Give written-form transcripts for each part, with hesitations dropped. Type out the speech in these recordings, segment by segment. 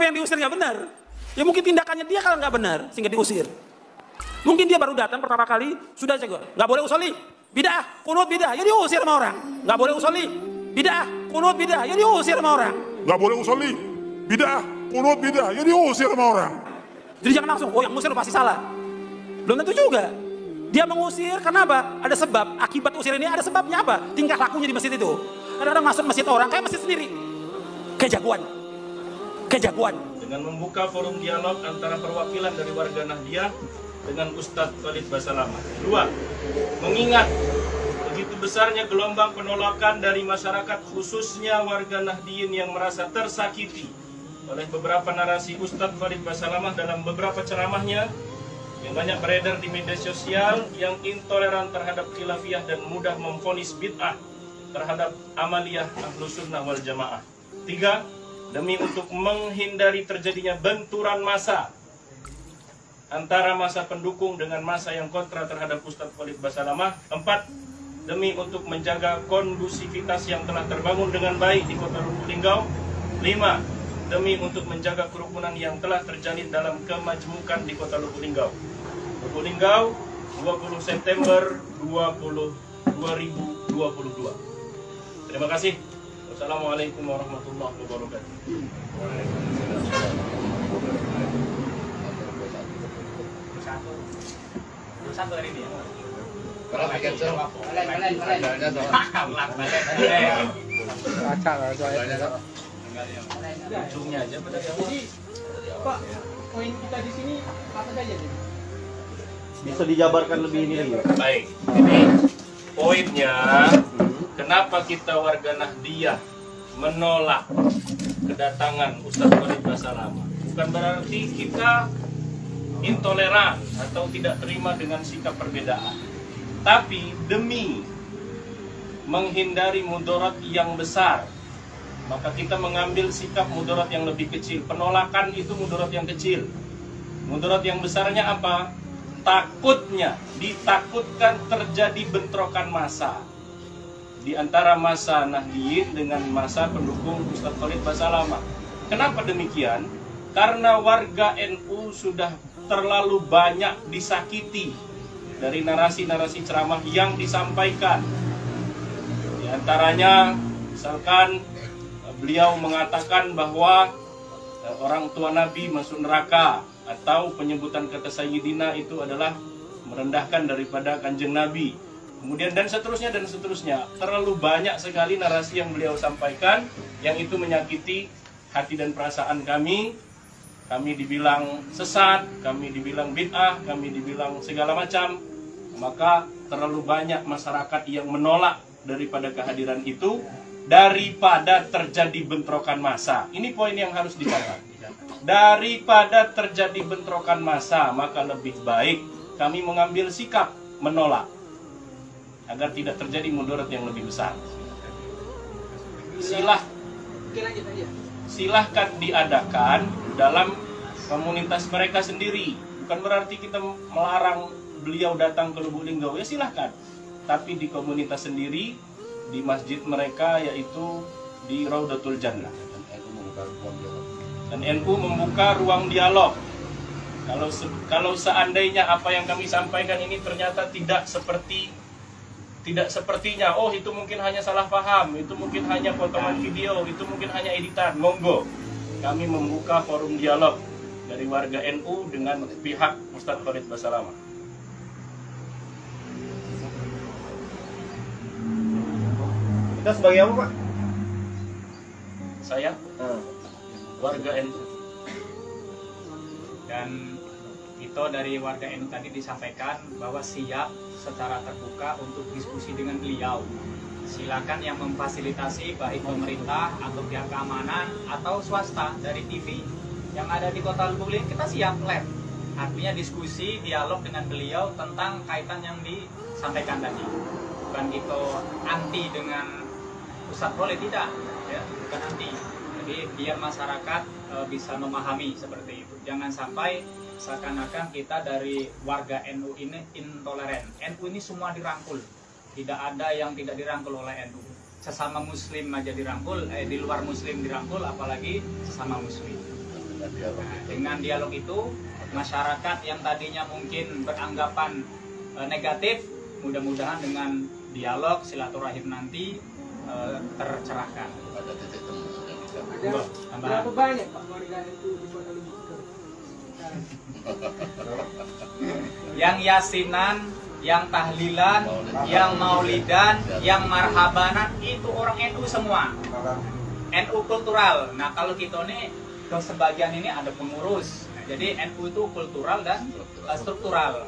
Kenapa yang diusir nggak benar? Ya mungkin tindakannya dia kalau nggak benar sehingga diusir. Mungkin dia baru datang pertama kali sudah jago, nggak boleh usolli, bidah, kunut bidah, ya diusir sama orang. Nggak boleh usolli, bidah, kunut bidah, ya diusir sama orang. Nggak boleh usolli, bidah, kunut bidah, ya diusir sama orang. Jadi jangan langsung, oh yang ngusir pasti salah. Belum tentu juga. Dia mengusir karena apa? Ada sebab. Akibat usir ini ada sebabnya apa? Tingkah lakunya di masjid itu. Kadang-kadang masuk masjid orang kayak masjid sendiri. Kayak jagoan. Dengan membuka forum dialog antara perwakilan dari warga Nahdiyah dengan Ustadz Khalid Basalamah. 2. Mengingat begitu besarnya gelombang penolakan dari masyarakat, khususnya warga Nahdiyin yang merasa tersakiti oleh beberapa narasi Ustadz Khalid Basalamah dalam beberapa ceramahnya yang banyak beredar di media sosial, yang intoleran terhadap khilafiyah dan mudah memvonis bid'ah terhadap amaliyah Ahlus Sunnah wal Jamaah. 3. Demi untuk menghindari terjadinya benturan massa antara massa pendukung dengan massa yang kontra terhadap Ustadz Khalid Basalamah. 4. Demi untuk menjaga kondusivitas yang telah terbangun dengan baik di Kota Lubuk Linggau. 5. Demi untuk menjaga kerukunan yang telah terjalin dalam kemajmukan di Kota Lubuk Linggau. Lubuk Linggau, 20 September 2022. Terima kasih. Wassalamualaikum warahmatullahi wabarakatuh. Satu hari ini ya. Kalau bikin seru. Ujungnya aja. Jadi, Pak, poin kita di sini apa saja nih? Bisa dijabarkan lebih ini lagi. Baik, ini poinnya. Kenapa kita warga Nahdiyah menolak kedatangan Ustadz Khalid Basalamah? Bukan berarti kita intoleran atau tidak terima dengan sikap perbedaan, tapi demi menghindari mudarat yang besar, maka kita mengambil sikap mudarat yang lebih kecil. Penolakan itu mudarat yang kecil. Mudarat yang besarnya apa? Ditakutkan terjadi bentrokan massa di antara massa Nahdiyin dengan massa pendukung Ustadz Khalid Basalamah. Kenapa demikian? Karena warga NU sudah terlalu banyak disakiti dari narasi-narasi ceramah yang disampaikan. Di antaranya, misalkan beliau mengatakan bahwa orang tua Nabi masuk neraka, atau penyebutan kata Sayyidina itu adalah merendahkan daripada kanjeng Nabi. Kemudian dan seterusnya. Terlalu banyak sekali narasi yang beliau sampaikan yang itu menyakiti hati dan perasaan kami. Kami dibilang sesat, kami dibilang bid'ah, kami dibilang segala macam. Maka terlalu banyak masyarakat yang menolak daripada kehadiran itu, daripada terjadi bentrokan massa. Ini poin yang harus dicatat. Daripada terjadi bentrokan massa, maka lebih baik kami mengambil sikap menolak, agar tidak terjadi mudarat yang lebih besar. Silahkan diadakan dalam komunitas mereka sendiri. Bukan berarti kita melarang beliau datang ke Lubuk Linggau, ya silahkan. Tapi di komunitas sendiri, di masjid mereka, yaitu di Raudatul Jannah. Dan NU membuka ruang dialog. Kalau seandainya apa yang kami sampaikan ini ternyata tidak sepertinya, oh itu mungkin hanya salah paham, itu mungkin hanya potongan video, itu mungkin hanya editan, monggo. Kami membuka forum dialog dari warga NU dengan pihak Ustadz Khalid Basalamah. Kita sebagai apa, Pak? Saya warga NU. Dan itu dari warga NU tadi disampaikan bahwa siap secara terbuka untuk diskusi dengan beliau. Silakan yang memfasilitasi baik pemerintah atau pihak keamanan atau swasta dari TV yang ada di Kota Lubuk Linggau, kita siap live. Artinya diskusi, dialog dengan beliau tentang kaitan yang disampaikan tadi. Bukan itu anti dengan Ustadz Khalid, tidak, ya, bukan anti. Jadi biar masyarakat bisa memahami seperti itu. Jangan sampai seakan-akan kita dari warga NU ini intoleran. NU ini semua dirangkul. Tidak ada yang tidak dirangkul oleh NU. Sesama muslim aja dirangkul, di luar muslim dirangkul, apalagi sesama muslim. Dengan dialog itu, masyarakat yang tadinya mungkin beranggapan negatif, mudah-mudahan dengan dialog silaturahim nanti tercerahkan. Ada titik temu yang bisa. Berapa banyak Pak warga itu di Kota Lubuk? Yang yasinan, yang tahlilan, yang maulidan, yang marhabanan itu orang NU semua. NU kultural. Nah kalau kita nih ke sebagian ini ada pengurus. Jadi NU itu kultural dan struktural.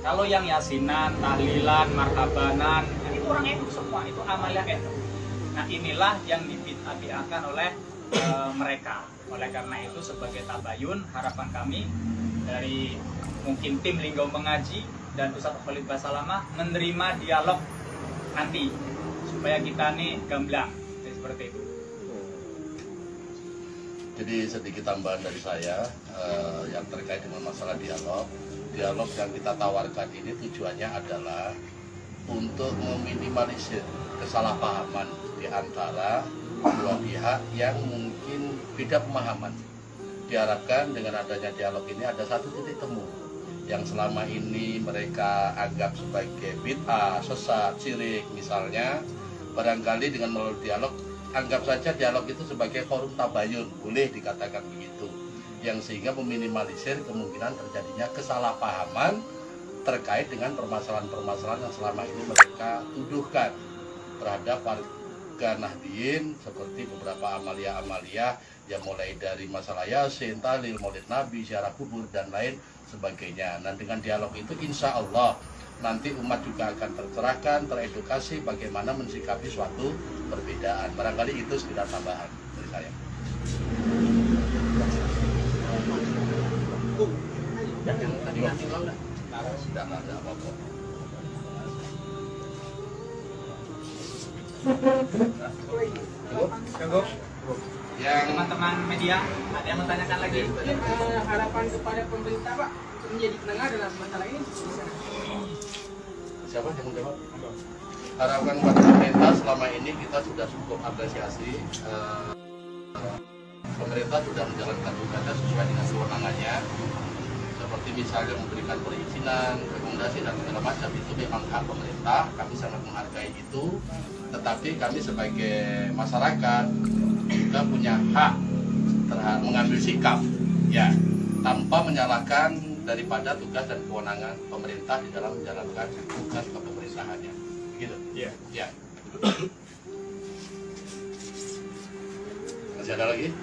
Kalau yang yasinan, tahlilan, marhabanan itu orang NU semua. Itu amalia NU. Nah inilah yang dibid'ah-bid'ahkan oleh mereka. Oleh karena itu sebagai tabayun harapan kami dari mungkin tim Linggau Mengaji dan Ustadz Khalid Basalamah menerima dialog nanti supaya kita nih gamblang seperti itu. Jadi sedikit tambahan dari saya yang terkait dengan masalah dialog. Dialog yang kita tawarkan ini tujuannya adalah untuk meminimalisir kesalahpahaman di antara dua pihak yang mungkin beda pemahaman. Diharapkan dengan adanya dialog ini ada satu titik temu yang selama ini mereka anggap sebagai bid'ah, sesat, syirik misalnya. Barangkali dengan melalui dialog, anggap saja dialog itu sebagai forum tabayun, boleh dikatakan begitu, yang sehingga meminimalisir kemungkinan terjadinya kesalahpahaman terkait dengan permasalahan-permasalahan yang selama ini mereka tuduhkan terhadap warga Nahdliyin, seperti beberapa amalia-amalia yang mulai dari masalah Yasin, Tahlil, Maulid Nabi, ziarah kubur dan lain sebagainya. Nah dengan dialog itu insya Allah nanti umat juga akan tercerahkan, teredukasi bagaimana mensikapi suatu perbedaan. Barangkali itu sekedar tambahan dari saya. Sudah ada apa-apa. Yang Teman-teman media ada yang menanyakan lagi? Harapan kepada pemerintah Pak untuk menjadi penengah dalam masalah ini. siapa yang menjawab? Harapan pada pemerintah selama ini kita sudah cukup apresiasi. Pemerintah sudah menjalankan tugasnya sesuai dengan kewenangannya, seperti misalnya memberikan perizinan, rekomendasi dan segala macam. Itu memang hak pemerintah, kami sangat menghargai itu. Tetapi kami sebagai masyarakat juga punya hak terhadap mengambil sikap, ya, tanpa menyalahkan daripada tugas dan kewenangan pemerintah di dalam menjalankan tugas kepemerintahannya. Gitu. Iya. Ya. Masih ada lagi?